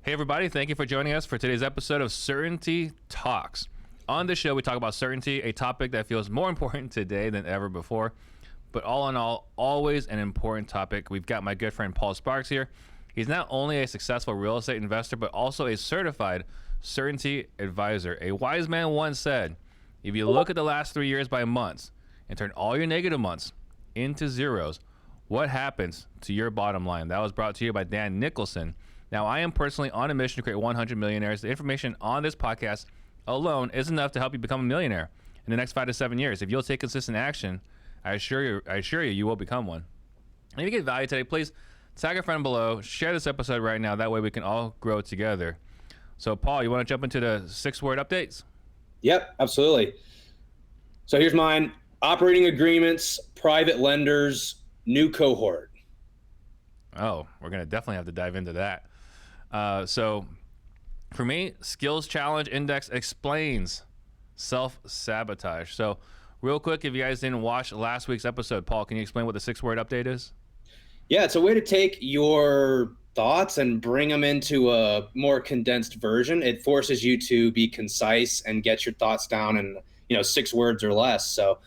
Hey, everybody. Thank you for joining us for today's episode of Certainty Talks. On this show, we talk about certainty, a topic that feels more important today than ever before. But all in all, always an important topic. We've got my good friend Paul Sparks here. He's not only a successful real estate investor, but also a certified certainty advisor. A wise man once said, if you look at the last 3 years by months and turn all your negative months into zeros, what happens to your bottom line? That was brought to you by Dan Nicholson. Now, I am personally on a mission to create 100 millionaires. The information on this podcast alone is enough to help you become a millionaire in the next 5 to 7 years. If you'll take consistent action, I assure you, you will become one. And if you get value today, please tag a friend below, share this episode right now. That way we can all grow together. So, Paul, you want to jump into the 6-word updates? Yep, absolutely. So here's mine. Operating agreements, private lenders, new cohort. Oh, we're going to definitely have to dive into that. So for me, Skills Challenge Index explains self-sabotage. So real quick, if you guys didn't watch last week's episode, Paul, can you explain what the 6-word update is? Yeah, it's a way to take your thoughts and bring them into a more condensed version. It forces you to be concise and get your thoughts down in 6 words or less. So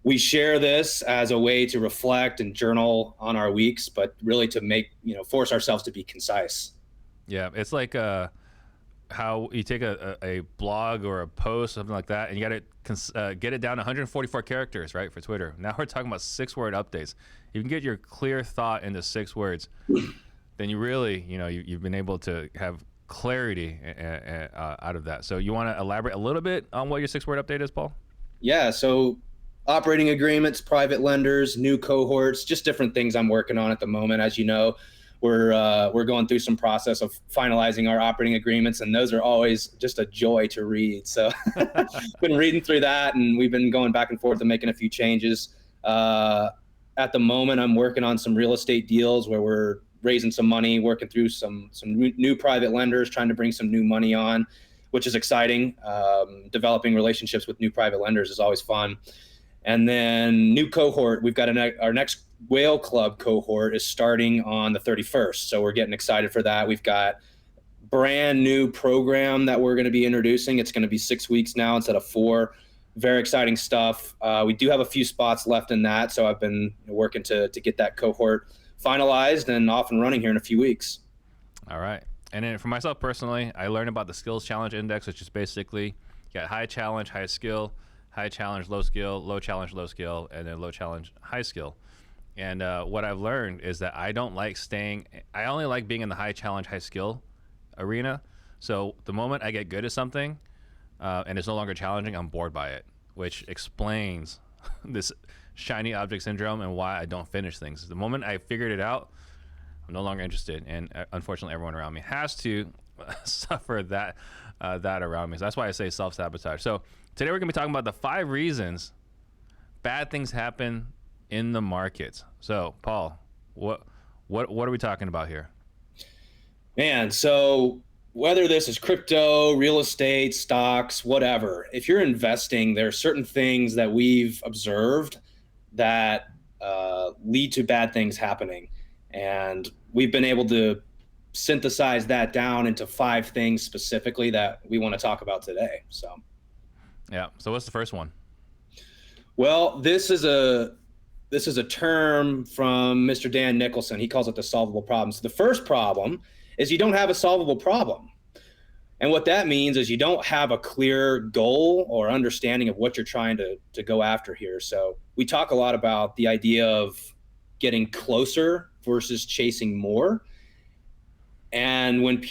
we share this as a way to reflect and journal on our weeks, but really to make, force ourselves to be concise. Yeah, it's like how you take a blog or a post, something like that, and you got to get it down to 144 characters, right, for Twitter. Now we're talking about 6-word updates. You can get your clear thought into 6 words, then you really, you've been able to have clarity out of that. So you want to elaborate a little bit on what your 6-word update is, Paul? Yeah, so operating agreements, private lenders, new cohorts, just different things I'm working on at the moment. As you know, we're going through some process of finalizing our operating agreements, and those are always just a joy to read. So been reading through that, and we've been going back and forth and making a few changes. At the moment, I'm working on some real estate deals where we're raising some money, working through some new private lenders, trying to bring some new money on, which is exciting. Developing relationships with new private lenders is always fun. And then new cohort, we've got our next Whale Club cohort is starting on the 31st. So we're getting excited for that. We've got brand new program that we're going to be introducing. It's going to be 6 weeks now instead of 4. Very exciting stuff. We do have a few spots left in that. So I've been working to get that cohort finalized and off and running here in a few weeks. All right. And then for myself personally, I learned about the Skills Challenge Index, which is basically you got high challenge, high skill, high challenge, low skill, low challenge, low skill, and then low challenge, high skill. And what I've learned is that I only like being in the high challenge, high skill arena. So the moment I get good at something and it's no longer challenging, I'm bored by it, which explains this shiny object syndrome and why I don't finish things. The moment I figured it out, I'm no longer interested. And unfortunately, everyone around me has to suffer that around me. So that's why I say self-sabotage. So today we're going to be talking about the 5 reasons bad things happen in the markets. So, Paul, what are we talking about here? Man, so whether this is crypto, real estate, stocks, whatever, if you're investing, there are certain things that we've observed that lead to bad things happening. And we've been able to synthesize that down into 5 things specifically that we want to talk about today. So, yeah. So what's the first one? Well, this is a term from Mr. Dan Nicholson. He calls it the solvable problems. The first problem is you don't have a solvable problem. And what that means is you don't have a clear goal or understanding of what you're trying to go after here. So we talk a lot about the idea of getting closer versus chasing more. And when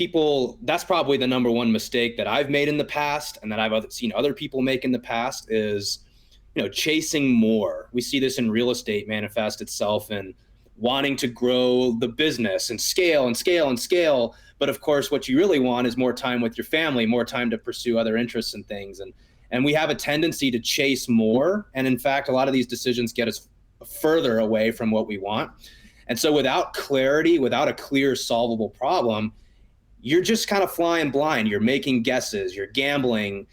that's probably the number one mistake that I've made in the past and that I've seen other people make in the past is, chasing more. We see this in real estate manifest itself in wanting to grow the business and scale and scale and scale. But of course, what you really want is more time with your family, more time to pursue other interests and things. And we have a tendency to chase more. And in fact, a lot of these decisions get us further away from what we want. And so without clarity, without a clear solvable problem, you're just kind of flying blind. You're making guesses, you're gambling.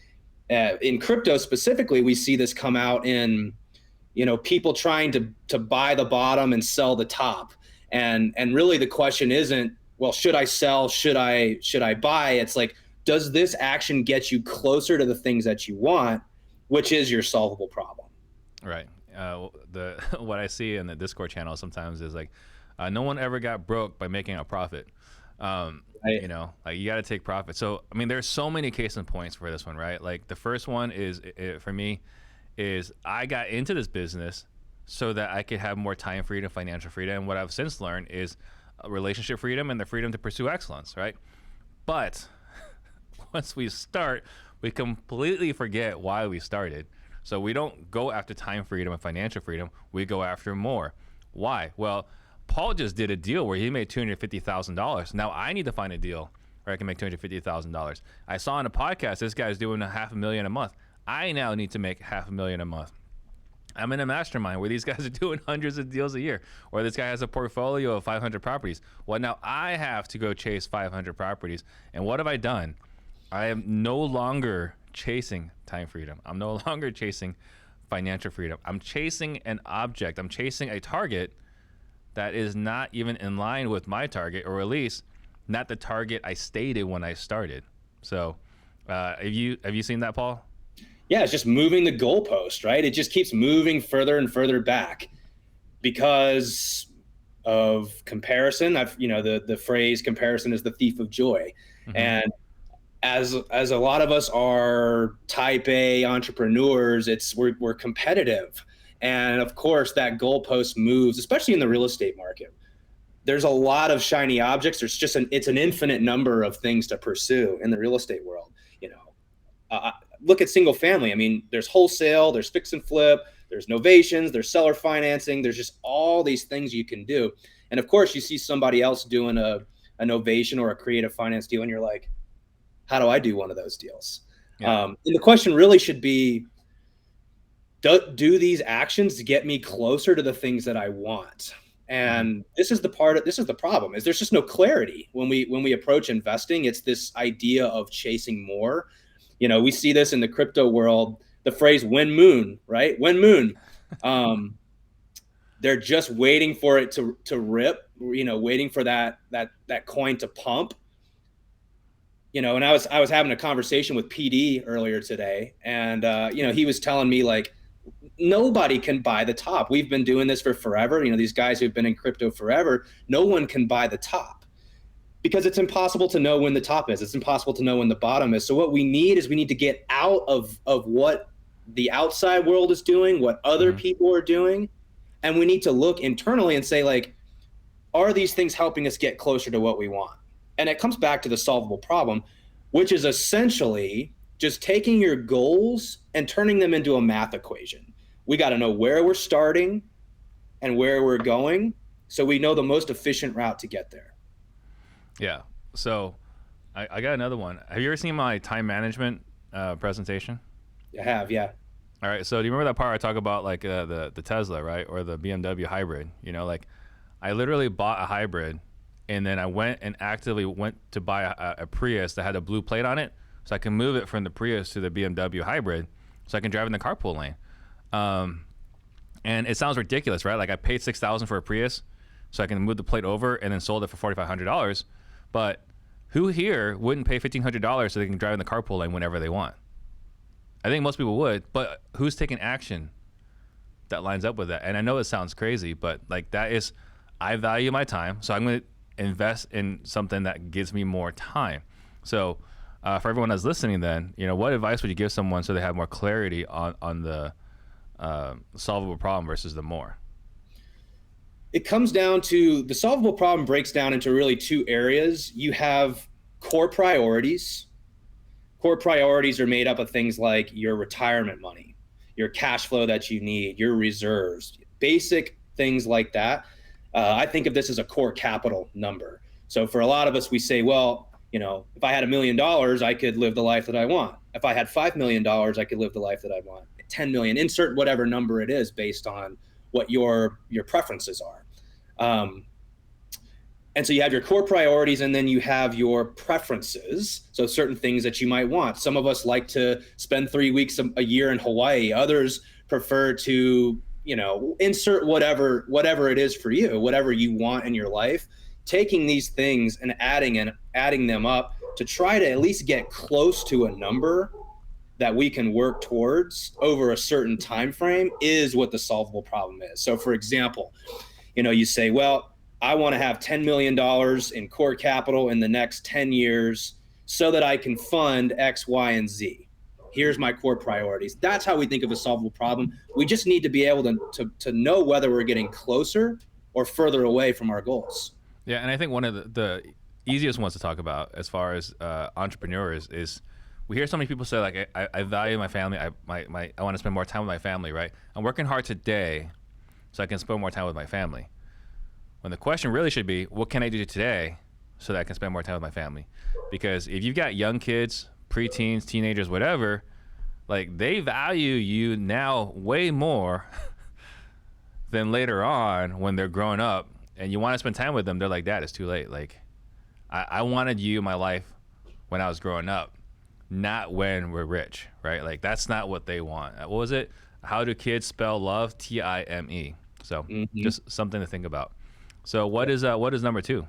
In crypto specifically, we see this come out in, people trying to buy the bottom and sell the top. And really the question isn't, well, should I sell? Should I buy? It's like, does this action get you closer to the things that you want, which is your solvable problem? Right. The what I see in the Discord channel sometimes is like, no one ever got broke by making a profit. Right? You know, like you got to take profit. So I mean, there's so many case in points for this one, right? Like the first one is for me is I got into this business so that I could have more time freedom, financial freedom. And what I've since learned is relationship freedom and the freedom to pursue excellence, right? But once we start, we completely forget why we started. So we don't go after time freedom and financial freedom. We go after more. Why? Well, Paul just did a deal where he made $250,000. Now I need to find a deal where I can make $250,000. I saw on a podcast this guy's doing $500,000 a month. I now need to make $500,000 a month. I'm in a mastermind where these guys are doing hundreds of deals a year, or this guy has a portfolio of 500 properties. Well, now I have to go chase 500 properties. And what have I done? I am no longer chasing time freedom. I'm no longer chasing financial freedom. I'm chasing an object. I'm chasing a target that is not even in line with my target, or at least not the target I stated when I started. So have you seen that, Paul? Yeah, it's just moving the goalpost, right? It just keeps moving further and further back because of comparison. The phrase comparison is the thief of joy. Mm-hmm. And as a lot of us are type A entrepreneurs, we're competitive. And of course that goalpost moves, especially in the real estate market. There's a lot of shiny objects. It's an infinite number of things to pursue in the real estate world. Look at single family. I mean, there's wholesale, there's fix and flip, there's novations, there's seller financing. There's just all these things you can do. And of course you see somebody else doing a novation or a creative finance deal, and you're like, how do I do one of those deals? Yeah. And the question really should be, do these actions get me closer to the things that I want? And this is the problem, is there's just no clarity when we approach investing. It's this idea of chasing more. We see this in the crypto world, the phrase "when moon," right? When moon. They're just waiting for it to rip, waiting for that coin to pump. And I was having a conversation with PD earlier today, and he was telling me, like, nobody can buy the top. We've been doing this for forever. These guys who've been in crypto forever, no one can buy the top because it's impossible to know when the top is. It's impossible to know when the bottom is. So what we need to get out of what the outside world is doing, what other people are doing. And we need to look internally and say, like, are these things helping us get closer to what we want? And it comes back to the solvable problem, which is essentially just taking your goals and turning them into a math equation. We got to know where we're starting and where we're going, so we know the most efficient route to get there. Yeah. So I got another one. Have you ever seen my time management presentation? I have, yeah. All right. So do you remember that part I talk about, like the Tesla, right, or the BMW hybrid? Like I literally bought a hybrid, and then I went and actively went to buy a Prius that had a blue plate on it, so I can move it from the Prius to the BMW hybrid, so I can drive in the carpool lane. And it sounds ridiculous, right? Like I paid $6,000 for a Prius, so I can move the plate over, and then sold it for $4,500. But who here wouldn't pay $1,500 so they can drive in the carpool lane whenever they want? I think most people would, but who's taking action that lines up with that? And I know it sounds crazy, but like I value my time, so I'm going to invest in something that gives me more time. So for everyone that's listening then, what advice would you give someone so they have more clarity on the solvable problem versus the more? It comes down to, the solvable problem breaks down into really two areas. You have core priorities. Core priorities are made up of things like your retirement money, your cash flow that you need, your reserves, basic things like that. I think of this as a core capital number. So for a lot of us, we say, well, if I had $1 million, I could live the life that I want. If I had $5 million, I could live the life that I want. 10 million, insert whatever number it is based on what your preferences are. And so you have your core priorities, and then you have your preferences. So certain things that you might want. Some of us like to spend 3 weeks a year in Hawaii. Others prefer to, insert whatever it is for you, whatever you want in your life. taking these things and adding them up to try to at least get close to a number that we can work towards over a certain time frame is what the solvable problem is. So for example, you say, well, I want to have $10 million in core capital in the next 10 years so that I can fund X, Y, and Z. Here's my core priorities. That's how we think of a solvable problem. We just need to be able to know whether we're getting closer or further away from our goals. Yeah, and I think one of the easiest ones to talk about as far as entrepreneurs is we hear so many people say, like, I value my family. I want to spend more time with my family, right? I'm working hard today so I can spend more time with my family. When the question really should be, what can I do today so that I can spend more time with my family? Because if you've got young kids, preteens, teenagers, whatever, like, they value you now way more than later on when they're growing up and you want to spend time with them. They're like, Dad, it's too late. Like, I wanted you in my life when I was growing up, not when we're rich, right? Like, that's not what they want. What was it? How do kids spell love? Time. So just something to think about. So what is number two?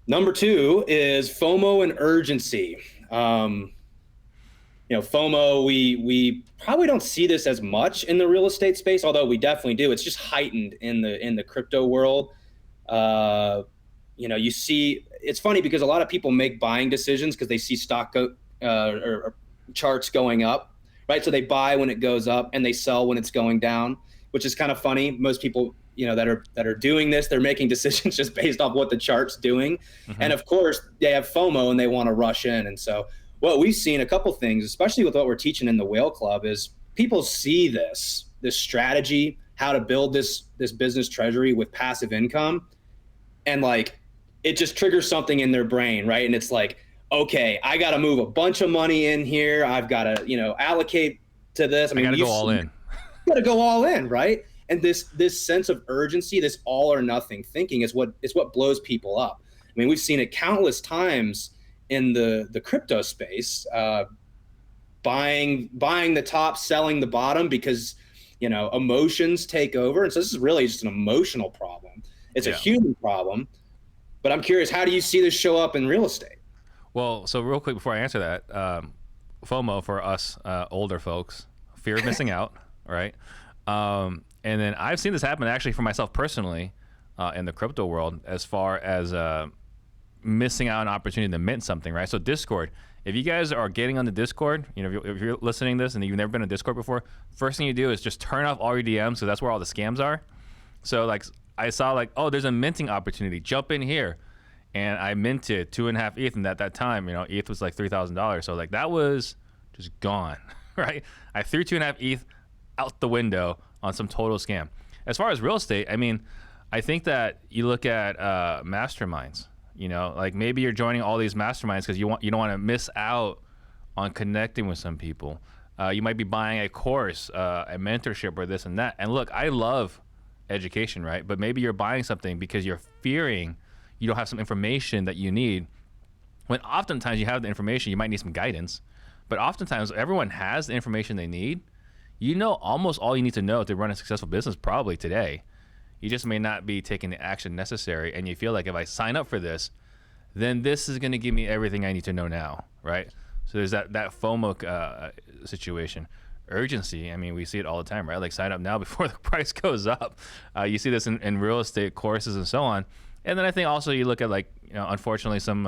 Number two is FOMO and urgency. FOMO, we probably don't see this as much in the real estate space, although we definitely do. It's just heightened in the crypto world. You see, it's funny because a lot of people make buying decisions because they see stock or charts going up, right? So they buy when it goes up and they sell when it's going down, which is kind of funny. Most people, that are doing this, they're making decisions just based off what the chart's doing. And of course, they have FOMO and they want to rush in. And so what we've seen, a couple things, especially with what we're teaching in the Whale Club, is people see this strategy, how to build this business treasury with passive income, and like it just triggers something in their brain, right? And it's like, okay, I got to move a bunch of money in here. I've got to, allocate to this. I mean, got to go all in. Got to go all in, right? And this sense of urgency, this all or nothing thinking is what blows people up. I mean, we've seen it countless times in the crypto space, buying the top, selling the bottom because, emotions take over. And so this is really just an emotional problem. It's a human problem. But I'm curious, how do you see this show up in real estate? Well, so real quick before I answer that, FOMO for us older folks, fear of missing out, right? And then I've seen this happen actually for myself personally in the crypto world as far as missing out on an opportunity to mint something, right? So Discord, if you guys are getting on the Discord, if you're listening to this and you've never been on Discord before, first thing you do is just turn off all your DMs because that's where all the scams are. So like I saw like, oh, there's a minting opportunity. Jump in here. And I minted 2.5 ETH, and at that time, ETH was like $3,000. So like that was just gone, right? I threw 2.5 ETH out the window on some total scam. As far as real estate, I mean, I think that you look at masterminds. Like maybe you're joining all these masterminds because you don't want to miss out on connecting with some people. You might be buying a course, a mentorship, or this and that. And look, I love education, right? But maybe you're buying something because you're fearing you don't have some information that you need. When oftentimes you have the information, you might need some guidance. But oftentimes everyone has the information they need. Almost all you need to know to run a successful business probably today. You just may not be taking the action necessary, and you feel like if I sign up for this, then this is going to give me everything I need to know now, right? So there's that FOMO situation. Urgency, I mean, we see it all the time, right? Like sign up now before the price goes up. You see this in real estate courses and so on. And then I think also you look at like, unfortunately some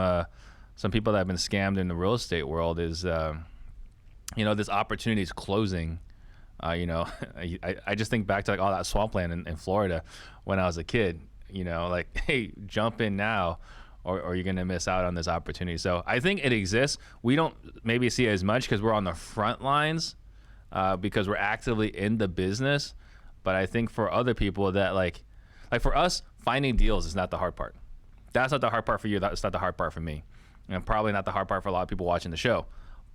people that have been scammed in the real estate world is, this opportunity is closing. I just think back to like all that swampland in Florida when I was a kid, like, hey, jump in now or you're going to miss out on this opportunity. So I think it exists. We don't maybe see it as much because we're on the front lines because we're actively in the business. But I think for other people that like for us, finding deals is not the hard part. That's not the hard part for you. That's not the hard part for me. And probably not the hard part for a lot of people watching the show.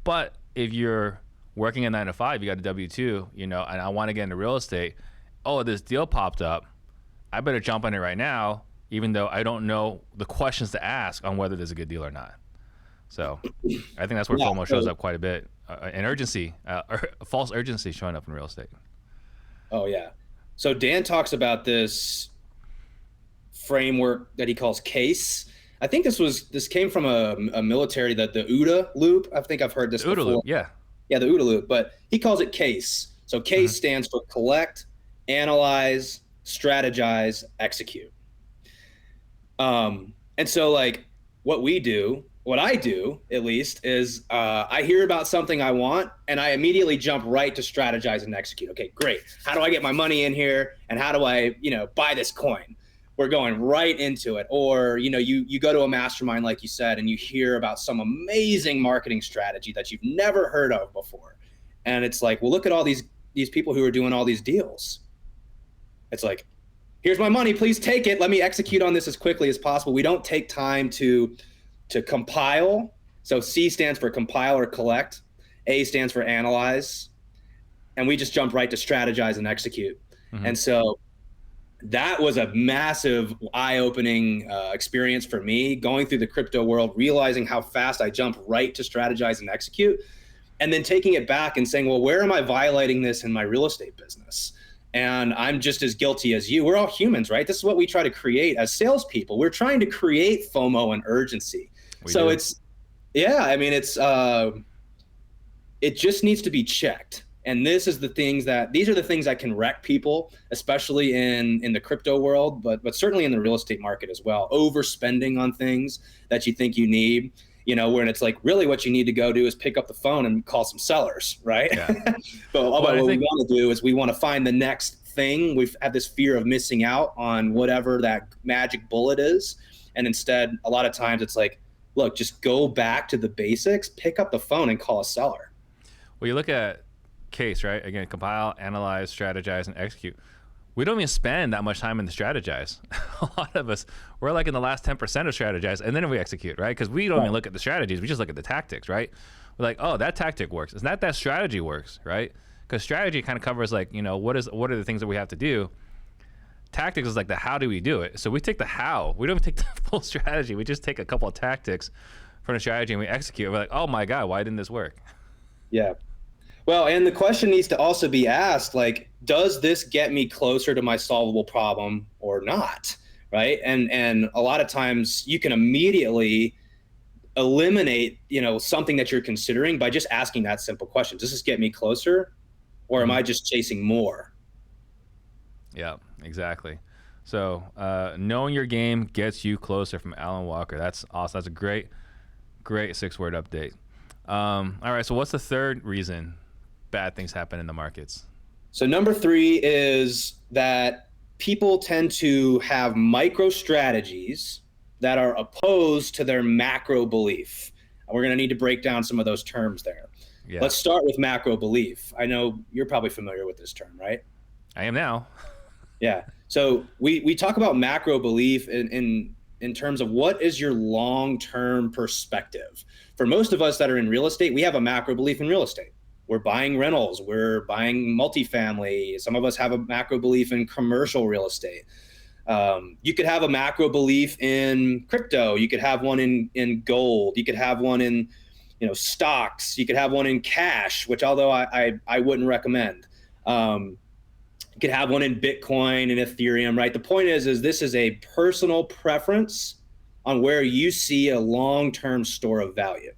But if you're working a 9 to 5, you got a W-2, and I want to get into real estate. Oh, this deal popped up. I better jump on it right now, even though I don't know the questions to ask on whether there's a good deal or not. So I think that's where FOMO shows up quite a bit. And urgency, false urgency showing up in real estate. Oh, yeah. So Dan talks about this framework that he calls CASE. I think this came from a military, the OODA loop. I think I've heard this OODA before. loop, yeah. Yeah, the OODA loop, but he calls it CASE. So CASE stands for collect, analyze, strategize, execute. And so like what I do at least is I hear about something I want and I immediately jump right to strategize and execute. Okay, great. How do I get my money in here? And how do I, buy this coin? We're going right into it. Or, you go to a mastermind, like you said, and you hear about some amazing marketing strategy that you've never heard of before. And it's like, well, look at all these people who are doing all these deals. It's like, here's my money, please take it. Let me execute on this as quickly as possible. We don't take time to compile. So C stands for compile or collect. A stands for analyze. And we just jump right to strategize and execute. And so that was a massive eye-opening experience for me, going through the crypto world, realizing how fast I jump right to strategize and execute, and then taking it back and saying, well, where am I violating this in my real estate business? And I'm just as guilty as you. We're all humans, right? This is what we try to create as salespeople. We're trying to create FOMO and urgency. It just needs to be checked. And these are the things that can wreck people, especially in the crypto world, but certainly in the real estate market as well. Overspending on things that you think you need, when it's like really what you need to go do is pick up the phone and call some sellers, right? Yeah. But what we want to do is we want to find the next thing. We've had this fear of missing out on whatever that magic bullet is. And instead, a lot of times it's like, look, just go back to the basics, pick up the phone and call a seller. Well, you look at CASE, right? Again, compile, analyze, strategize, and execute. We don't even spend that much time in the strategize. A lot of us, we're like in the last 10% of strategize, and then we execute, right? Because we don't even look at the strategies. We just look at the tactics, right? We're like, oh, that tactic works. It's not that strategy works, right? Because strategy kind of covers like, what are the things that we have to do? Tactics is like the how do we do it? So we take the how. We don't even take the full strategy. We just take a couple of tactics from the strategy and we execute. We're like, oh my God, why didn't this work? Yeah. Well, and the question needs to also be asked, like, does this get me closer to my solvable problem or not, right? And a lot of times you can immediately eliminate, something that you're considering by just asking that simple question. Does this get me closer or am I just chasing more? Yeah, exactly. So knowing your game gets you closer, from Alan Walker. That's awesome. That's a great 6-word update. All right, so what's the third reason bad things happen in the markets? So number 3 is that people tend to have micro strategies that are opposed to their macro belief. We're going to need to break down some of those terms there. Yeah. Let's start with macro belief. I know you're probably familiar with this term, right? I am now. Yeah. So we talk about macro belief in terms of what is your long-term perspective. For most of us that are in real estate, we have a macro belief in real estate. We're buying rentals, we're buying multifamily. Some of us have a macro belief in commercial real estate. You could have a macro belief in crypto. You could have one in gold. You could have one in, stocks. You could have one in cash, which although I wouldn't recommend. You could have one in Bitcoin and Ethereum, right? The point is this is a personal preference on where you see a long-term store of value.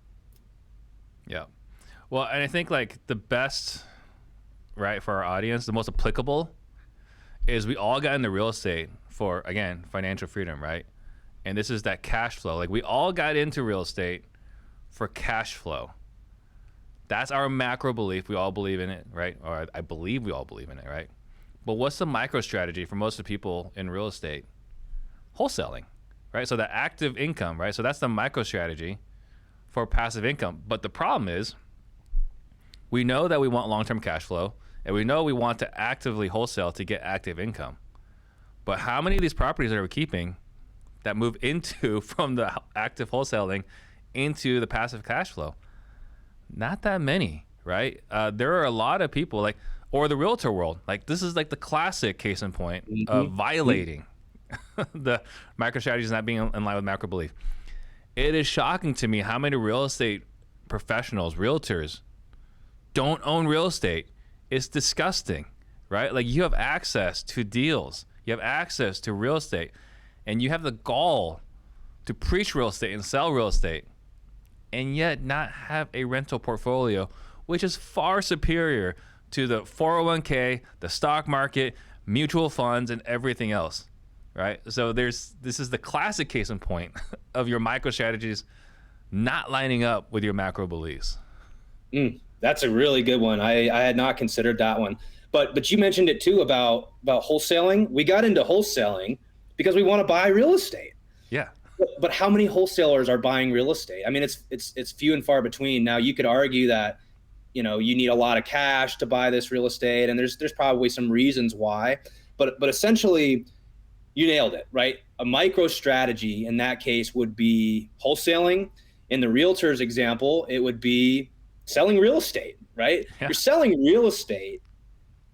Yeah. Well, and I think like the best, right, for our audience, the most applicable is we all got into real estate for, again, financial freedom, right? And this is that cash flow. Like we all got into real estate for cash flow. That's our macro belief. We all believe in it, right? Or I believe we all believe in it, right? But what's the micro strategy for most of the people in real estate? Wholesaling, right? So the active income, right? So that's the micro strategy for passive income. But the problem is we know that we want long-term cash flow and we know we want to actively wholesale to get active income. But how many of these properties are we keeping that move into from the active wholesaling into the passive cash flow? Not that many, right? There are a lot of people like, or the realtor world, like this is like the classic case in point of violating the micro strategies, not being in line with macro belief. It is shocking to me how many real estate professionals, realtors, don't own real estate. It's disgusting, right? Like you have access to deals, you have access to real estate, and you have the gall to preach real estate and sell real estate and yet not have a rental portfolio, which is far superior to the 401k, the stock market, mutual funds, and everything else, right? So this is the classic case in point of your micro strategies not lining up with your macro beliefs. That's a really good one. I had not considered that one, but you mentioned it too about wholesaling. We got into wholesaling because we want to buy real estate. Yeah. But how many wholesalers are buying real estate? I mean, it's few and far between. Now you could argue that, you need a lot of cash to buy this real estate, and there's probably some reasons why, but essentially you nailed it, right? A micro strategy in that case would be wholesaling. In the realtor's example, it would be selling real estate, right? Yeah. You're selling real estate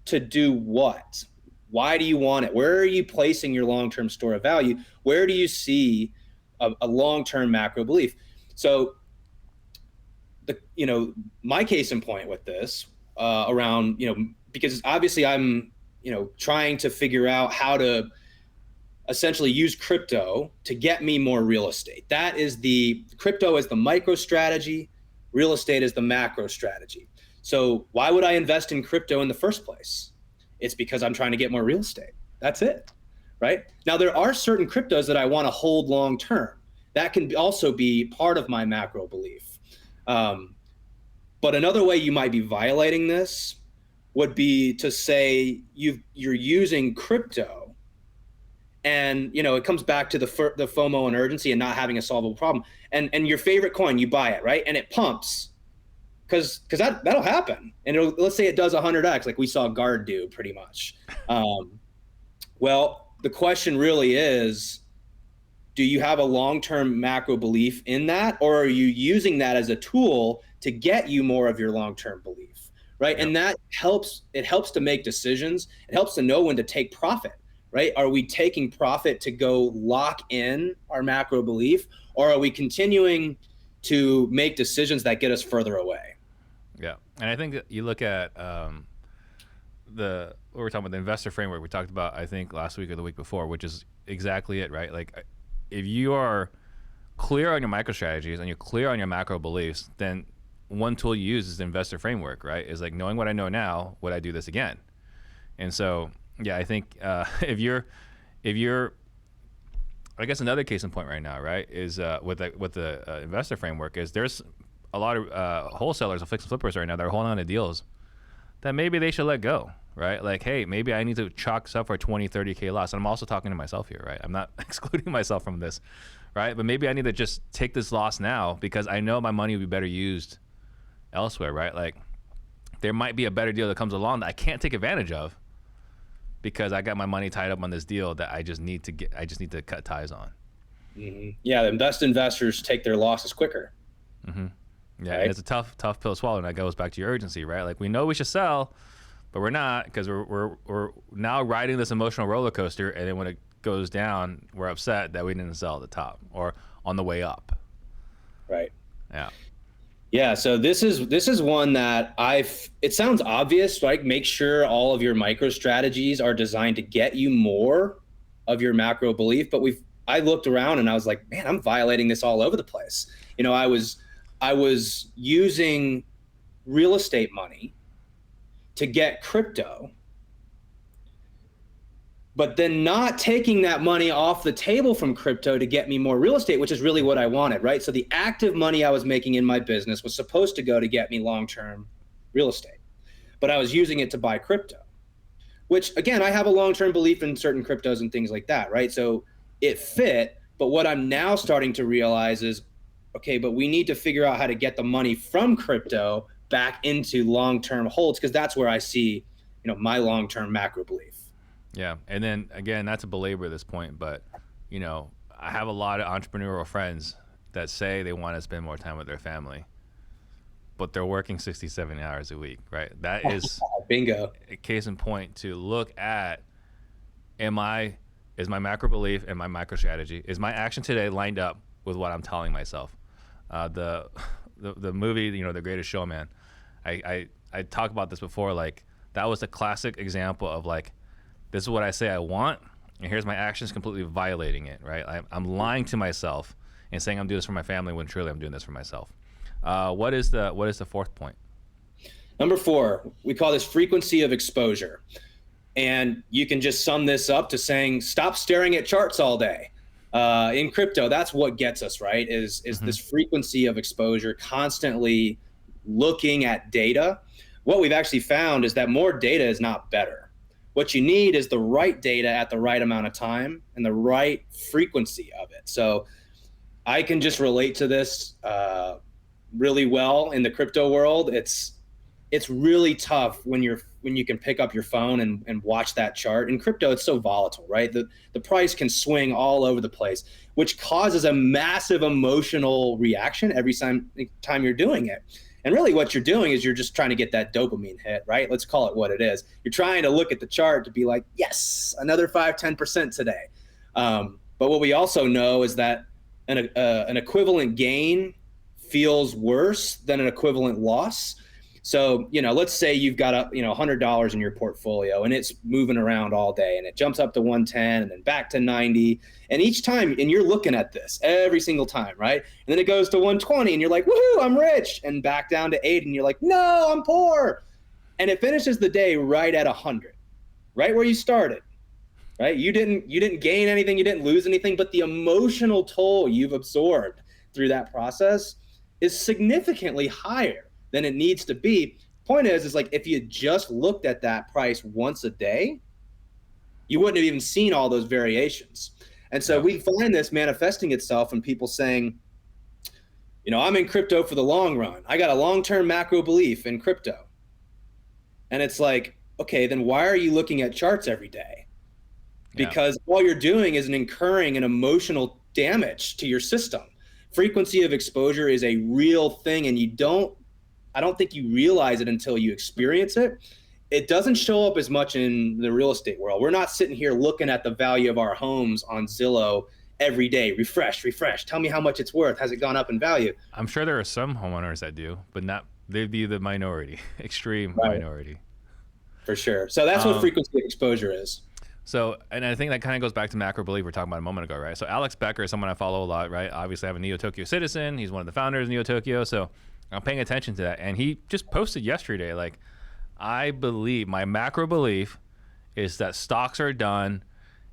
to do what? Why do you want it? Where are you placing your long-term store of value? Where do you see a long-term macro belief? So my case in point with this around, because obviously I'm, trying to figure out how to essentially use crypto to get me more real estate. That is crypto is the micro strategy, real estate is the macro strategy. So why would I invest in crypto in the first place? It's because I'm trying to get more real estate. That's it, right? Now, there are certain cryptos that I want to hold long-term. That can also be part of my macro belief. But another way you might be violating this would be to say you're using crypto, and it comes back to the FOMO and urgency and not having a solvable problem. And your favorite coin, you buy it, right? And it pumps because that'll happen. And let's say it does 100x, like we saw Guard do pretty much. Well, the question really is, do you have a long-term macro belief in that, or are you using that as a tool to get you more of your long-term belief, right? Yep. And that helps. It helps to make decisions. It helps to know when to take profit, right? Are we taking profit to go lock in our macro belief, or are we continuing to make decisions that get us further away? Yeah, and I think you look at what we're talking about, the investor framework we talked about, I think last week or the week before, which is exactly it, right? Like, if you are clear on your micro strategies and you're clear on your macro beliefs, then one tool you use is the investor framework, right? Is like, knowing what I know now, would I do this again? And so, yeah, I think if you're, I guess another case in point right now, right, is with the investor framework is there's a lot of wholesalers of fix and flippers right now that are holding on to deals that maybe they should let go, right? Like, hey, maybe I need to chalk stuff for 20, 30K loss. And I'm also talking to myself here, right? I'm not excluding myself from this, right? But maybe I need to just take this loss now because I know my money would be better used elsewhere, right? Like, there might be a better deal that comes along that I can't take advantage of because I got my money tied up on this deal that I just need to cut ties on. Mm-hmm. Yeah, the best investors take their losses quicker. Mm-hmm. Yeah, right? And it's a tough pill to swallow, and that goes back to your urgency, right? Like, we know we should sell, but we're not because we're now riding this emotional roller coaster, and then when it goes down, we're upset that we didn't sell at the top or on the way up. Right. Yeah. Yeah. So this is one that it sounds obvious, right? Make sure all of your micro strategies are designed to get you more of your macro belief. But I looked around and I was like, man, I'm violating this all over the place. I was using real estate money to get crypto, but then not taking that money off the table from crypto to get me more real estate, which is really what I wanted, right? So the active money I was making in my business was supposed to go to get me long-term real estate, but I was using it to buy crypto, which, again, I have a long-term belief in certain cryptos and things like that, right? So it fit, but what I'm now starting to realize is, okay, but we need to figure out how to get the money from crypto back into long-term holds, because that's where I see, my long-term macro belief. Yeah. And then again, not to belabor this point, but I have a lot of entrepreneurial friends that say they want to spend more time with their family, but they're working 60, 70 hours a week, right? That is bingo. A case in point to look at, is my macro belief and my micro strategy, is my action today lined up with what I'm telling myself? The movie, The Greatest Showman, I talked about this before, like, that was a classic example of, like, this is what I say I want, and here's my actions completely violating it, right? I'm lying to myself and saying I'm doing this for my family when truly I'm doing this for myself. What is the fourth point? Number 4, we call this frequency of exposure. And you can just sum this up to saying, stop staring at charts all day. In crypto, that's what gets us, right? Is this frequency of exposure, constantly looking at data. What we've actually found is that more data is not better. What you need is the right data at the right amount of time and the right frequency of it. So I can just relate to this really well in the crypto world. It's really tough when you can pick up your phone and watch that chart. In crypto, it's so volatile, right? The price can swing all over the place, which causes a massive emotional reaction every time you're doing it. And really what you're doing is you're just trying to get that dopamine hit, right? Let's call it what it is. You're trying to look at the chart to be like, yes, another 5-10% today. But what we also know is that an equivalent gain feels worse than an equivalent loss. So, let's say you've got $100 in your portfolio and it's moving around all day and it jumps up to 110 and then back to 90. And each time, and you're looking at this every single time, right? And then it goes to 120 and you're like, woohoo, I'm rich. And back down to 8 and you're like, no, I'm poor. And it finishes the day right at 100, right where you started, right? You didn't gain anything, you didn't lose anything, but the emotional toll you've absorbed through that process is significantly higher than it needs to be. Point is like, if you just looked at that price once a day, you wouldn't have even seen all those variations. And so we find this manifesting itself in people saying, I'm in crypto for the long run. I got a long-term macro belief in crypto. And it's like, okay, then why are you looking at charts every day? Because all you're doing is incurring an emotional damage to your system. Frequency of exposure is a real thing, and I don't think you realize it until you experience it. It doesn't show up as much in the real estate world. We're not sitting here looking at the value of our homes on Zillow every day. Refresh. Tell me how much it's worth. Has it gone up in value? I'm sure there are some homeowners that do, but they'd be the minority, extreme minority. For sure. So that's what frequency of exposure is. So, and I think that kind of goes back to macro belief we were talking about a moment ago, right? So Alex Becker is someone I follow a lot, right? Obviously, I'm a Neo Tokyo citizen. He's one of the founders of Neo Tokyo. So I'm paying attention to that. And he just posted yesterday, like, I believe, my macro belief is that stocks are done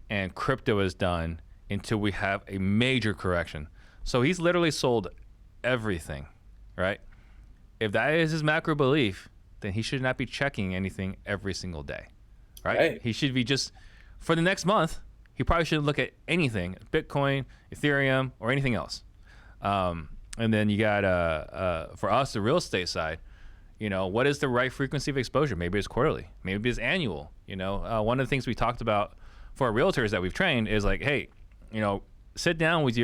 and crypto is done until we have a major correction. So he's literally sold everything, right? If that is his macro belief, then he should not be checking anything every single day, right? He should be just, for the next month, he probably shouldn't look at anything, Bitcoin, Ethereum, or anything else. And then you got, for us, the real estate side, what is the right frequency of exposure? Maybe it's quarterly, maybe it's annual. One of the things we talked about for our realtors that we've trained is like, hey, sit down with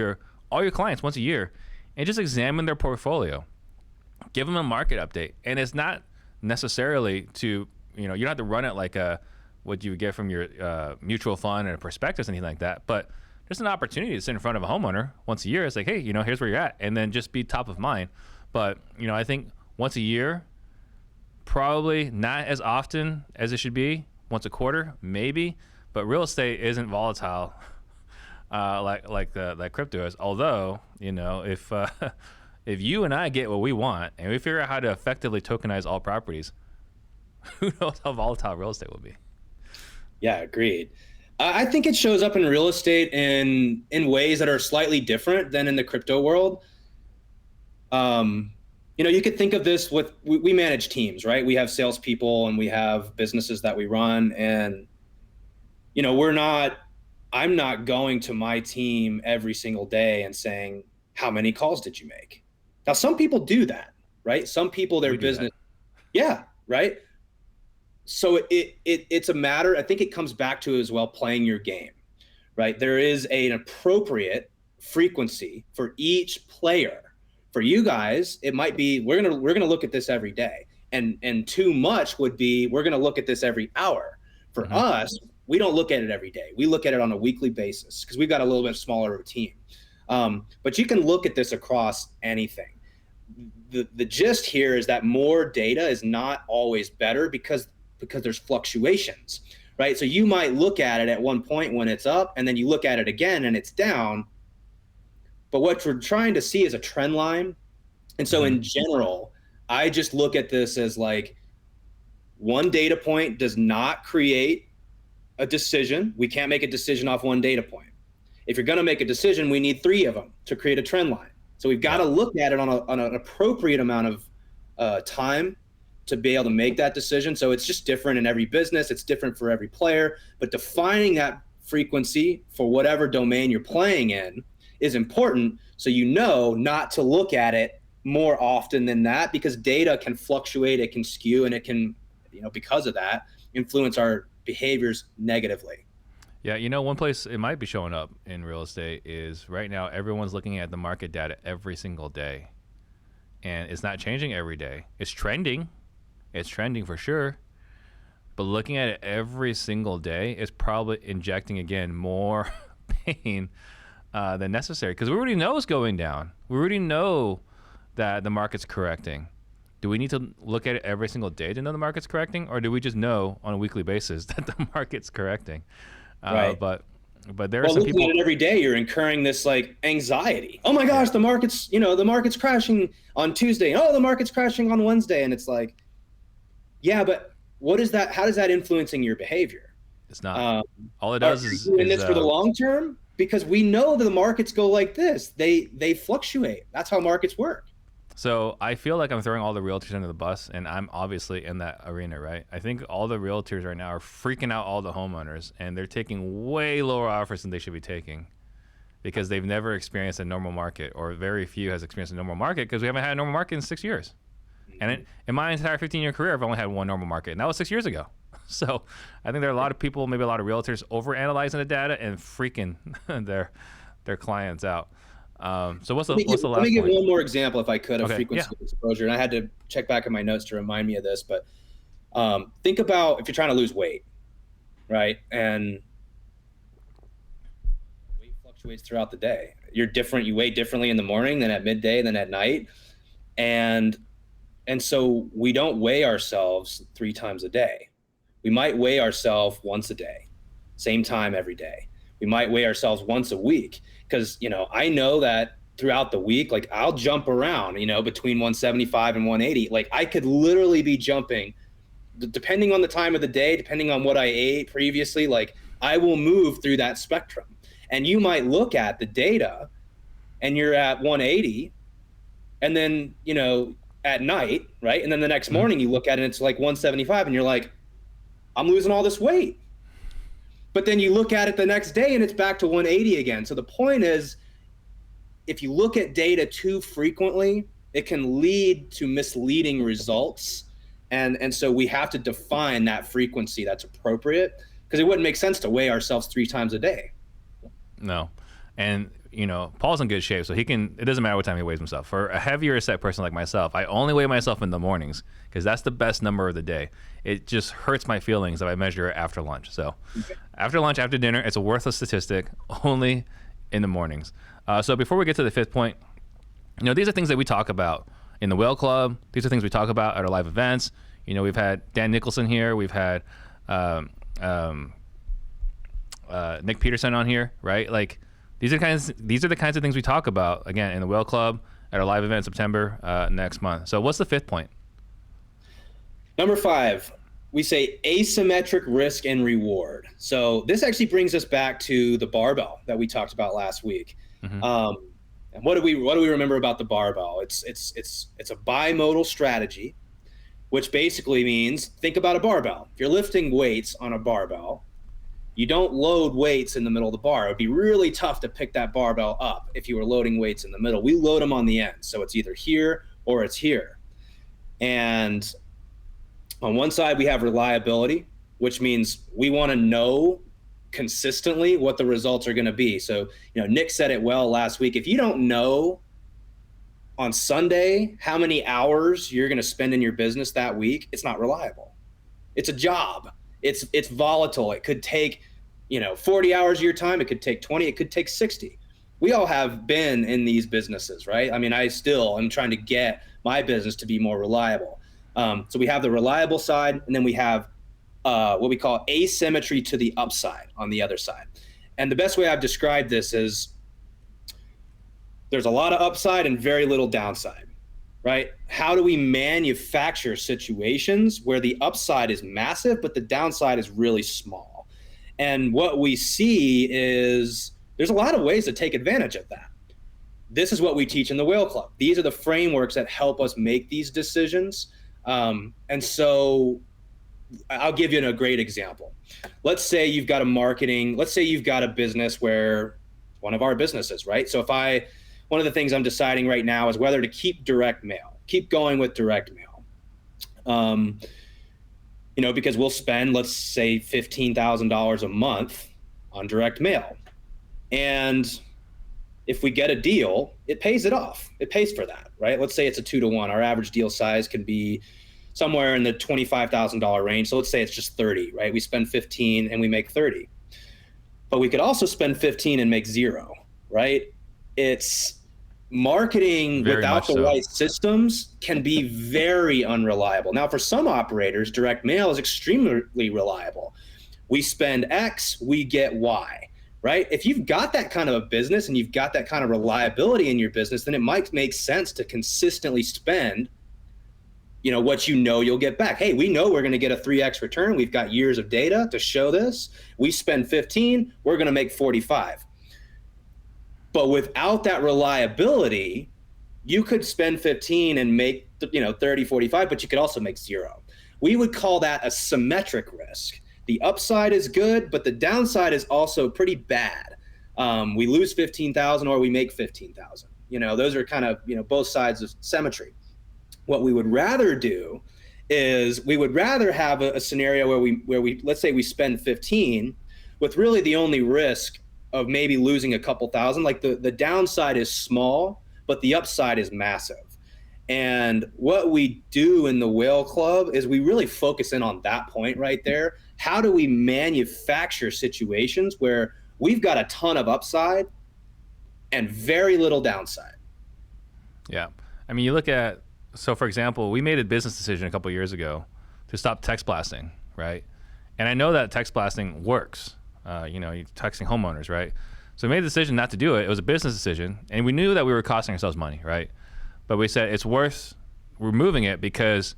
all your clients once a year and just examine their portfolio. Give them a market update. And it's not necessarily to, you don't have to run it like what you would get from your mutual fund and a prospectus, anything like that. But there's an opportunity to sit in front of a homeowner once a year. It's like, hey, here's where you're at. And then just be top of mind. But, I think once a year, probably not as often as it should be. Once a quarter, maybe. But real estate isn't volatile like crypto is. Although, if if you and I get what we want and we figure out how to effectively tokenize all properties, who knows how volatile real estate will be. Yeah, agreed. I think it shows up in real estate in ways that are slightly different than in the crypto world. You could think of this with, we manage teams, right? We have salespeople and we have businesses that we run, and I'm not going to my team every single day and saying, how many calls did you make? Now, some people do that, right? Some people, their business. Yeah. Right. So it's a matter, I think it comes back to as well, playing your game, right? There is an appropriate frequency for each player. For you guys, it might be, we're gonna look at this every day. And too much would be, we're gonna look at this every hour. For us, we don't look at it every day. We look at it on a weekly basis because we've got a little bit smaller routine. But you can look at this across anything. The gist here is that more data is not always better because there's fluctuations, right? So you might look at it at one point when it's up, and then you look at it again and it's down. But what we're trying to see is a trend line. And so in general, I just look at this as like, one data point does not create a decision. We can't make a decision off one data point. If you're going to make a decision, we need 3 of them to create a trend line. So we've got to look at it on an appropriate amount of time to be able to make that decision. So it's just different in every business. It's different for every player. But defining that frequency for whatever domain you're playing in is important, so you know not to look at it more often than that, because data can fluctuate, it can skew, and it can, because of that, influence our behaviors negatively. Yeah, one place it might be showing up in real estate is right now everyone's looking at the market data every single day. And it's not changing every day. It's trending. It's trending for sure. But looking at it every single day is probably injecting, again, more pain than necessary, because we already know it's going down. We already know that the market's correcting. Do we need to look at it every single day to know the market's correcting, or do we just know on a weekly basis that the market's correcting? Right. But there are some people. Looking at it every day, you're incurring this like anxiety. Oh my gosh, the market's crashing on Tuesday. Oh, the market's crashing on Wednesday, and it's like, yeah, but what is that? How does that influencing your behavior? It's not. All it does is doing this for the long term, because we know that the markets go like this. They fluctuate. That's how markets work. So I feel like I'm throwing all the realtors under the bus, and I'm obviously in that arena, right? I think all the realtors right now are freaking out all the homeowners, and they're taking way lower offers than they should be taking, because they've never experienced a normal market, or very few has experienced a normal market, because we haven't had a normal market in 6 years. And in my entire 15-year career, I've only had one normal market, and that was 6 years ago. So I think there are a lot of people, maybe a lot of realtors, overanalyzing the data and freaking their clients out. So what's the last point? Let me give one more example, if I could, of frequency of exposure. And I had to check back in my notes to remind me of this. But think about if you're trying to lose weight, right? And weight fluctuates throughout the day. You're different. You weigh differently in the morning than at midday than at night. And so we don't weigh ourselves 3 times a day. We might weigh ourselves once a day, same time every day. We might weigh ourselves once a week, because, I know that throughout the week, like I'll jump around, between 175 and 180. Like I could literally be jumping, depending on the time of the day, depending on what I ate previously, like I will move through that spectrum. And you might look at the data and you're at 180, and then, at night, right? And then the next morning you look at it and it's like 175, and you're like, I'm losing all this weight. But then you look at it the next day and it's back to 180 again. So the point is, if you look at data too frequently, it can lead to misleading results. And so we have to define that frequency that's appropriate, because it wouldn't make sense to weigh ourselves 3 times a day. No. And, Paul's in good shape, so it doesn't matter what time he weighs himself. For a heavier set person like myself, I only weigh myself in the mornings, because that's the best number of the day. It just hurts my feelings if I measure it after lunch. So after lunch, after dinner, it's a worthless statistic, only in the mornings. So before we get to the 5th point, these are things that we talk about in the Whale Club. These are things we talk about at our live events. We've had Dan Nicholson here. We've had Nick Peterson on here, right? Like, these are the kinds of things we talk about, again, in the Whale Club at our live event in September next month. So what's the 5th point? Number 5, we say asymmetric risk and reward. So this actually brings us back to the barbell that we talked about last week. And what do we remember about the barbell? It's a bimodal strategy, which basically means, think about a barbell. If you're lifting weights on a barbell, you don't load weights in the middle of the bar. It would be really tough to pick that barbell up if you were loading weights in the middle. We load them on the end. So it's either here or it's here. And on one side, we have reliability, which means we want to know consistently what the results are going to be. So, Nick said it well last week. If you don't know on Sunday how many hours you're going to spend in your business that week, it's not reliable. It's a job. It's volatile. It could take, 40 hours of your time. It could take 20. It could take 60. We all have been in these businesses, right? I mean, I still am trying to get my business to be more reliable. So we have the reliable side, and then we have what we call asymmetry to the upside on the other side. And the best way I've described this is there's a lot of upside and very little downside, right? How do we manufacture situations where the upside is massive, but the downside is really small? And what we see is there's a lot of ways to take advantage of that. This is what we teach in the Whale Club. These are the frameworks that help us make these decisions. And so I'll give you a great example. Let's say you've got a business where one of our businesses, right? So one of the things I'm deciding right now is whether to keep going with direct mail. Because we'll spend, let's say, $15,000 a month on direct mail. And if we get a deal, it pays it off. It pays for that, right? Let's say it's a 2-to-1. Our average deal size can be somewhere in the $25,000 range. So let's say it's just 30, right? We spend 15 and we make 30. But we could also spend 15 and make 0, right? It's marketing without the right systems can be very unreliable. Now, for some operators, direct mail is extremely reliable. We spend X, we get Y, right? If you've got that kind of a business and you've got that kind of reliability in your business, then it might make sense to consistently spend what you'll get back. Hey, we know we're going to get a 3X return. We've got years of data to show this. We spend 15, we're going to make 45. But without that reliability, you could spend 15 and make 30, 45, but you could also make 0. We would call that a symmetric risk. The upside is good, but the downside is also pretty bad. We lose 15,000 or we make 15,000. Those are kind of both sides of symmetry. What we would rather do is we would rather have a scenario where we let's say we spend 15 with really the only risk of maybe losing a couple thousand. Like the downside is small, but the upside is massive. And what we do in the Whale Club is we really focus in on that point right there. How do we manufacture situations where we've got a ton of upside and very little downside? Yeah. I mean, so for example, we made a business decision a couple of years ago to stop text blasting, right? And I know that text blasting works. You're texting homeowners, right? So we made the decision not to do it. It was a business decision, and we knew that we were costing ourselves money, right? But we said it's worth removing it because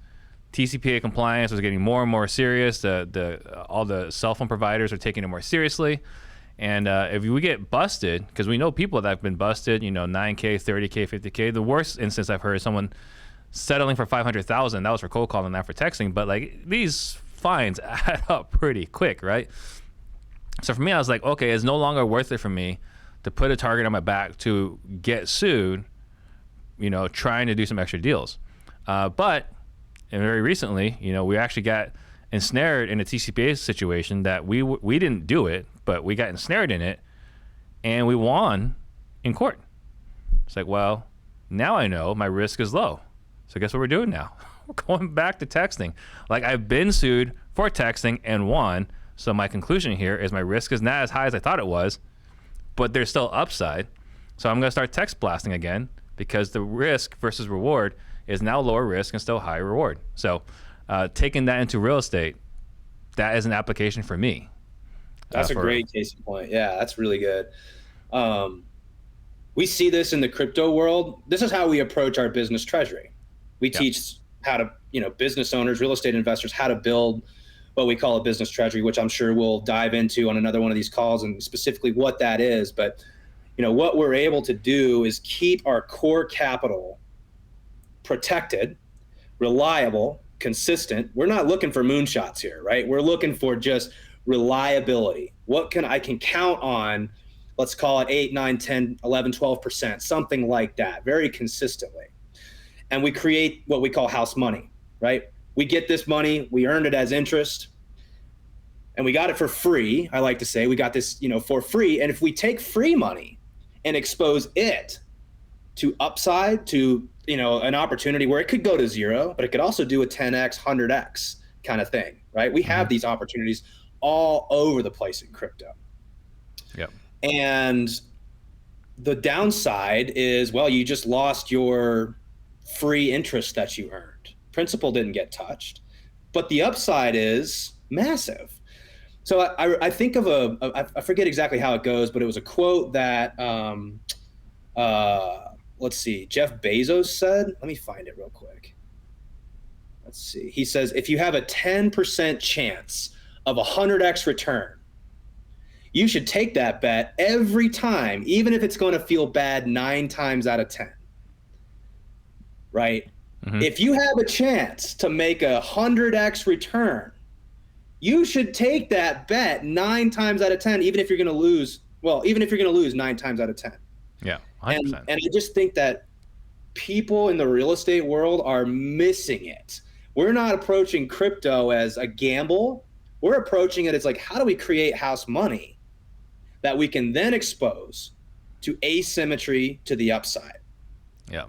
TCPA compliance was getting more and more serious. All the cell phone providers are taking it more seriously. And if we get busted, because we know people that have been busted, $9K, $30K, $50K. The worst instance I've heard is someone settling for $500,000. That was for cold calling, not for texting. But these fines add up pretty quick, right? So for me, I was like, okay, it's no longer worth it for me to put a target on my back to get sued, trying to do some extra deals. But very recently, we actually got ensnared in a TCPA situation that we didn't do it, but we got ensnared in it, and we won in court. It's like, well, now I know my risk is low. So guess what we're doing now? We're going back to texting. I've been sued for texting and won. So my conclusion here is my risk is not as high as I thought it was, but there's still upside. So I'm going to start text blasting again because the risk versus reward is now lower risk and still high reward. So taking that into real estate, that is an application for me. That's a great case in point. Yeah, that's really good. We see this in the crypto world. This is how we approach our business treasury. We teach how to, business owners, real estate investors, how to build what we call a business treasury, which I'm sure we'll dive into on another one of these calls and specifically what that is. But, what we're able to do is keep our core capital protected, reliable, consistent. We're not looking for moonshots here, right? We're looking for just reliability. I can count on, let's call it 8, 9, 10, 11, 12%, something like that, very consistently. And we create what we call house money, right? We get this money, we earned it as interest, and we got it for free. I like to say we got this, for free. And if we take free money and expose it to upside, to, an opportunity where it could go to 0, but it could also do a 10X, 100X kind of thing, right? We have these opportunities all over the place in crypto. Yep. And the downside is, well, you just lost your free interest that you earned. Principal didn't get touched. But the upside is massive. So I think of I forget exactly how it goes, but it was a quote that, let's see, Jeff Bezos said. Let me find it real quick. Let's see. He says, if you have a 10% chance of 100x return, you should take that bet every time, even if it's going to feel bad 9 times out of 10. Right? Mm-hmm. If you have a chance to make a 100x return, you should take that bet 9 times out of 10, even if you're going to lose. Well, even if you're going to lose 9 times out of 10. Yeah, 100%. And I just think that people in the real estate world are missing it. We're not approaching crypto as a gamble. We're approaching it as like, how do we create house money that we can then expose to asymmetry to the upside? Yeah.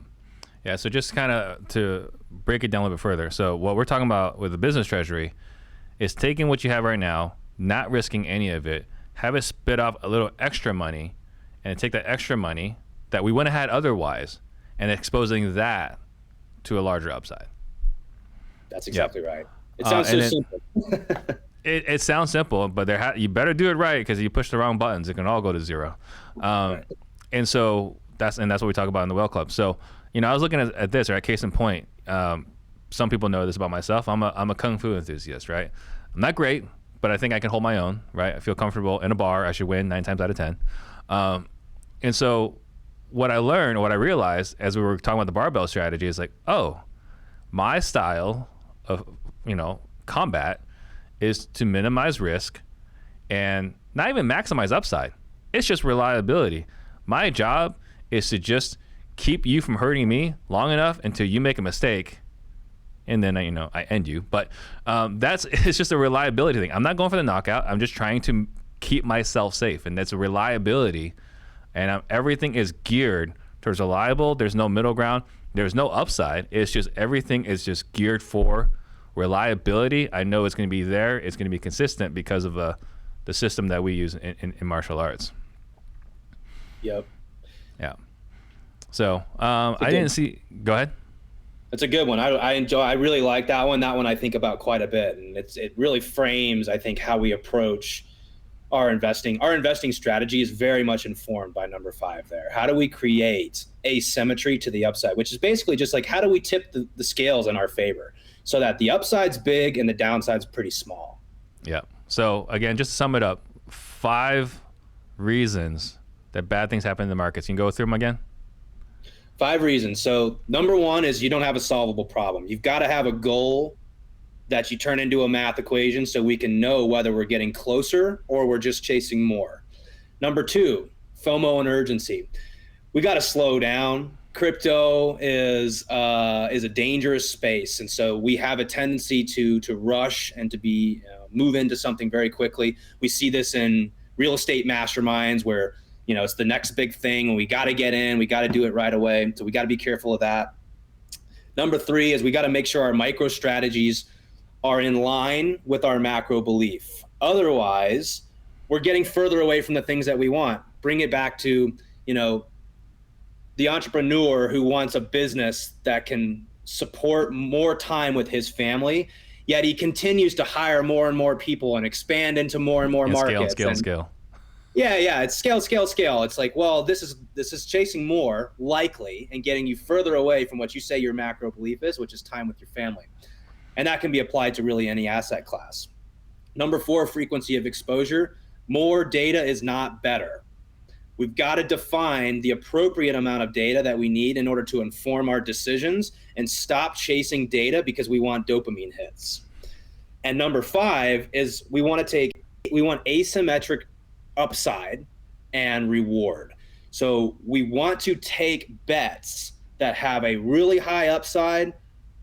Yeah. So just kind of to break it down a little bit further. So what we're talking about with the business treasury is taking what you have right now, not risking any of it, have it spit off a little extra money, and take that extra money that we wouldn't have had otherwise and exposing that to a larger upside. That's exactly right. It sounds so simple. It sounds simple, but you better do it right, because you push the wrong buttons, it can all go to zero. Right. And so that's what we talk about in the Well Club. So, I was looking at this, right? Case in point, some people know this about myself. I'm a kung fu enthusiast, right? I'm not great, but I think I can hold my own, right? I feel comfortable in a bar. I should win 9 times out of 10. And so what I learned, what I realized as we were talking about the barbell strategy is like, oh, my style of, combat is to minimize risk and not even maximize upside. It's just reliability. My job is to just keep you from hurting me long enough until you make a mistake, and then I end you. But it's just a reliability thing. I'm not going for the knockout. I'm just trying to keep myself safe, and that's a reliability. And everything is geared towards reliable. There's no middle ground. There's no upside. It's just everything is just geared for reliability. I know it's going to be there. It's going to be consistent because of the system that we use in martial arts. Yep. Yeah. So I didn't see. Go ahead. It's a good one. I really like that one. That one I think about quite a bit, and it really frames, I think, how we approach our investing. Our investing strategy is very much informed by number 5 there. How do we create asymmetry to the upside, which is basically just like, how do we tip the scales in our favor so that the upside's big and the downside's pretty small? Yeah. So again, just to sum it up, 5 reasons that bad things happen in the markets. You can go through them again? 5 reasons. So number 1 is you don't have a solvable problem. You've got to have a goal that you turn into a math equation so we can know whether we're getting closer or we're just chasing more. Number 2, FOMO and urgency. We got to slow down. Crypto is a dangerous space, and so we have a tendency to rush and to be move into something very quickly. We see this in real estate masterminds where it's the next big thing, and we got to get in, we got to do it right away. So we got to be careful of that. Number 3 is we got to make sure our micro strategies are in line with our macro belief. Otherwise, we're getting further away from the things that we want. Bring it back to, the entrepreneur who wants a business that can support more time with his family, yet he continues to hire more and more people and expand into more and more markets. Scale. Yeah. It's scale. It's like, well, this is chasing more likely and getting you further away from what you say your macro belief is, which is time with your family. And that can be applied to really any asset class. Number 4, frequency of exposure. More data is not better. We've got to define the appropriate amount of data that we need in order to inform our decisions and stop chasing data because we want dopamine hits. And number 5 is we want asymmetric upside and reward. So we want to take bets that have a really high upside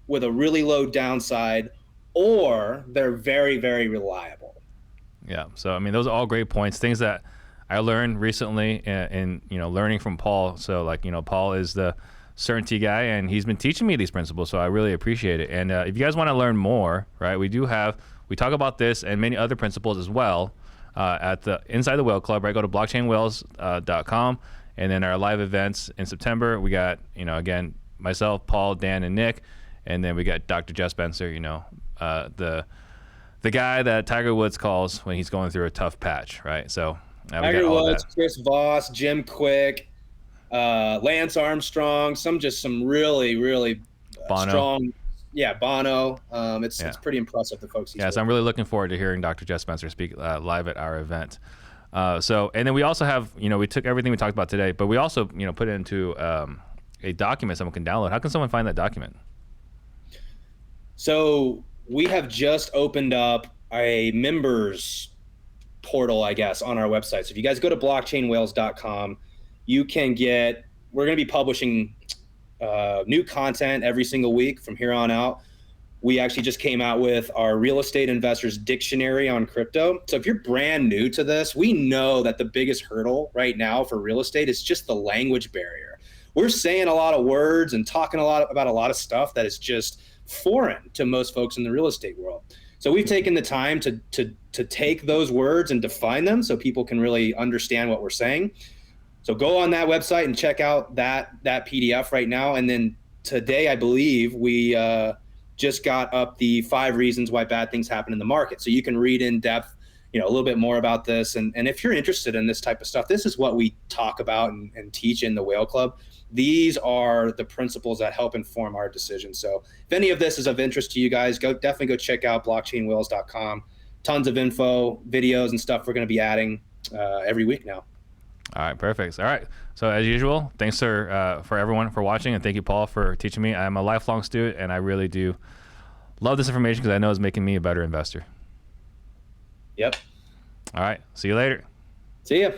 with a really low downside, or they're very, very reliable. Yeah. So, those are all great points, things that I learned recently in learning from Paul. So Paul is the certainty guy, and he's been teaching me these principles. So I really appreciate it. And if you guys want to learn more, right, we talk about this and many other principles as well at the Inside the Whale Club, right? Go to blockchainwhales.com. And then our live events in September, we got, again, myself, Paul, Dan, and Nick. And then we got Dr. Jess Spencer, the the guy that Tiger Woods calls when he's going through a tough patch, right? So we got Tiger all Woods, that. Chris Voss, Jim Quick, Lance Armstrong, some really, really Bono. strong. Yeah, Bono. It's Yeah. pretty impressive, the folks he's Yeah, so I'm working really with. looking forward to hearing Dr. Jeff Spencer speak live at our event. And then we also have, we took everything we talked about today, but we also, put it into a document someone can download. How can someone find that document? So we have just opened up a members portal, I guess, on our website. So if you guys go to blockchainwhales.com, you can we're going to be publishing new content every single week from here on out. We actually just came out with our real estate investors dictionary on crypto. So if you're brand new to this, we know that the biggest hurdle right now for real estate is just the language barrier. We're saying a lot of words and talking about a lot of stuff that is just foreign to most folks in the real estate world. So we've taken the time to take those words and define them so people can really understand what we're saying. So go on that website and check out that PDF right now. And then today, I believe we just got up the 5 reasons why bad things happen in the market. So you can read in depth, a little bit more about this. And if you're interested in this type of stuff, this is what we talk about and teach in the Whale Club. These are the principles that help inform our decisions. So if any of this is of interest to you guys, definitely go check out blockchainwhales.com. Tons of info, videos, and stuff we're going to be adding every week now. All right, perfect. All right. So as usual, thanks for everyone for watching, and thank you, Paul, for teaching me. I'm a lifelong student, and I really do love this information because I know it's making me a better investor. Yep. All right. See you later. See ya.